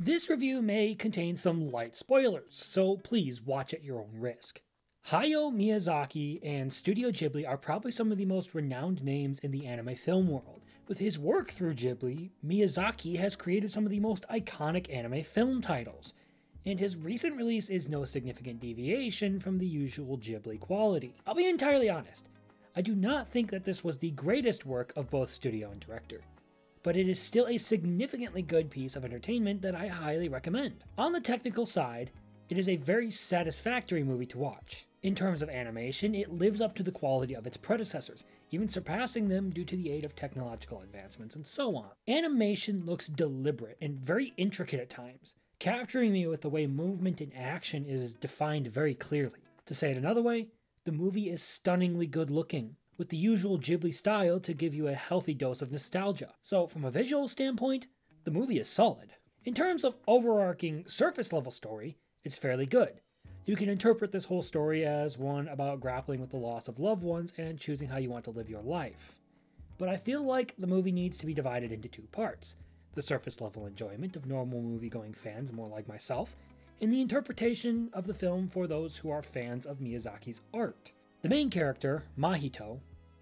This review may contain some light spoilers, so please watch at your own risk. Hayao Miyazaki and Studio Ghibli are probably some of the most renowned names in the anime film world. With his work through Ghibli, Miyazaki has created some of the most iconic anime film titles, and his recent release is no significant deviation from the usual Ghibli quality. I'll be entirely honest, I do not think that this was the greatest work of both studio and director, but it is still a significantly good piece of entertainment that I highly recommend. On the technical side, it is a very satisfactory movie to watch. In terms of animation, it lives up to the quality of its predecessors, even surpassing them due to the aid of technological advancements and so on. Animation looks deliberate and very intricate at times, capturing me with the way movement and action is defined very clearly. To say it another way, the movie is stunningly good looking, with the usual Ghibli style to give you a healthy dose of nostalgia. So from a visual standpoint, the movie is solid. In terms of overarching surface level story, it's fairly good. You can interpret this whole story as one about grappling with the loss of loved ones and choosing how you want to live your life. But I feel like the movie needs to be divided into two parts: the surface level enjoyment of normal movie-going fans more like myself, and the interpretation of the film for those who are fans of Miyazaki's art. The main character, Mahito,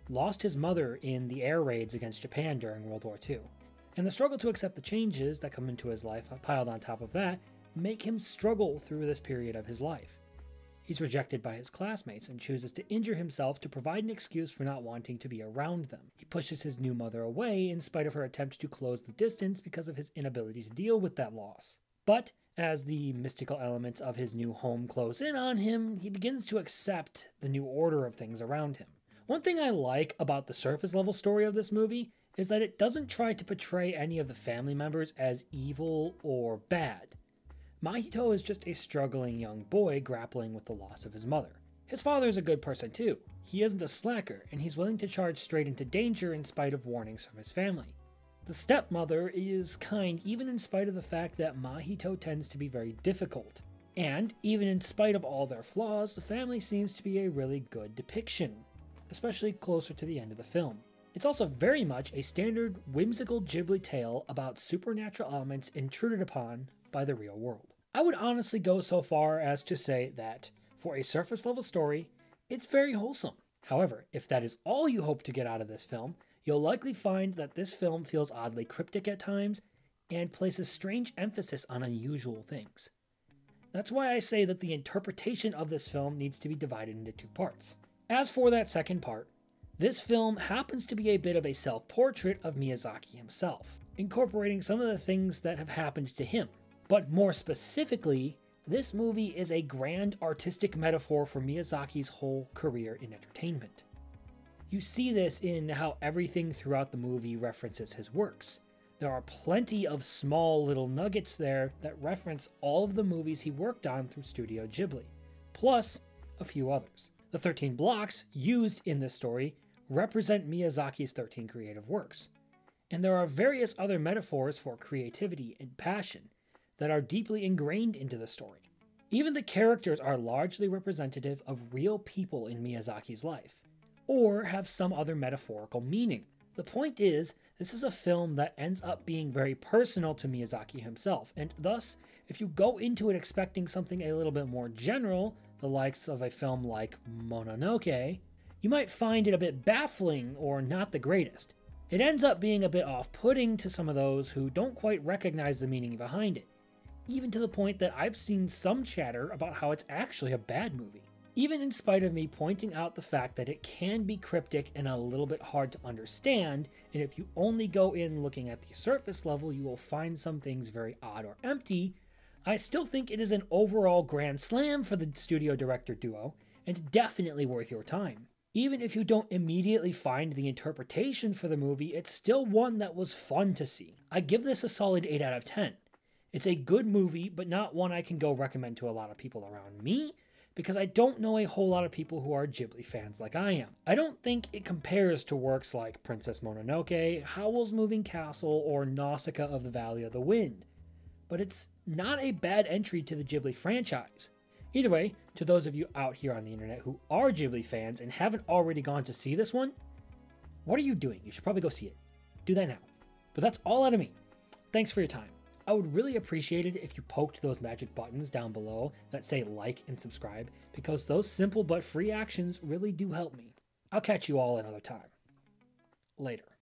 lost his mother in the air raids against Japan during World War II, and the struggle to accept the changes that come into his life piled on top of that make him struggle through this period of his life. He's rejected by his classmates and chooses to injure himself to provide an excuse for not wanting to be around them. He pushes his new mother away in spite of her attempt to close the distance because of his inability to deal with that loss. But as the mystical elements of his new home close in on him, he begins to accept the new order of things around him. One thing I like about the surface level story of this movie is that it doesn't try to portray any of the family members as evil or bad. Mahito is just a struggling young boy grappling with the loss of his mother. His father is a good person too. He isn't a slacker, and he's willing to charge straight into danger in spite of warnings from his family. The stepmother is kind even in spite of the fact that Mahito tends to be very difficult. And even in spite of all their flaws, the family seems to be a really good depiction, especially closer to the end of the film. It's also very much a standard whimsical Ghibli tale about supernatural elements intruded upon by the real world. I would honestly go so far as to say that, for a surface level story, it's very wholesome. However, if that is all you hope to get out of this film, you'll likely find that this film feels oddly cryptic at times and places strange emphasis on unusual things. That's why I say that the interpretation of this film needs to be divided into two parts. As for that second part, this film happens to be a bit of a self-portrait of Miyazaki himself, incorporating some of the things that have happened to him. But more specifically, this movie is a grand artistic metaphor for Miyazaki's whole career in entertainment. You see this in how everything throughout the movie references his works. There are plenty of small little nuggets there that reference all of the movies he worked on through Studio Ghibli, plus a few others. The 13 blocks used in this story represent Miyazaki's 13 creative works, and there are various other metaphors for creativity and passion that are deeply ingrained into the story. Even the characters are largely representative of real people in Miyazaki's life, or have some other metaphorical meaning. The point is, this is a film that ends up being very personal to Miyazaki himself, and thus, if you go into it expecting something a little bit more general, the likes of a film like Mononoke, you might find it a bit baffling or not the greatest. It ends up being a bit off-putting to some of those who don't quite recognize the meaning behind it, even to the point that I've seen some chatter about how it's actually a bad movie. Even in spite of me pointing out the fact that it can be cryptic and a little bit hard to understand, and if you only go in looking at the surface level, you will find some things very odd or empty, I still think it is an overall grand slam for the studio director duo, and definitely worth your time. Even if you don't immediately find the interpretation for the movie, it's still one that was fun to see. I give this a solid 8 out of 10. It's a good movie, but not one I can go recommend to a lot of people around me, because I don't know a whole lot of people who are Ghibli fans like I am. I don't think it compares to works like Princess Mononoke, Howl's Moving Castle, or Nausicaa of the Valley of the Wind, but it's not a bad entry to the Ghibli franchise. Either way, to those of you out here on the internet who are Ghibli fans and haven't already gone to see this one, what are you doing? You should probably go see it. Do that now. But that's all out of me. Thanks for your time. I would really appreciate it if you poked those magic buttons down below that say like and subscribe, because those simple but free actions really do help me. I'll catch you all another time. Later.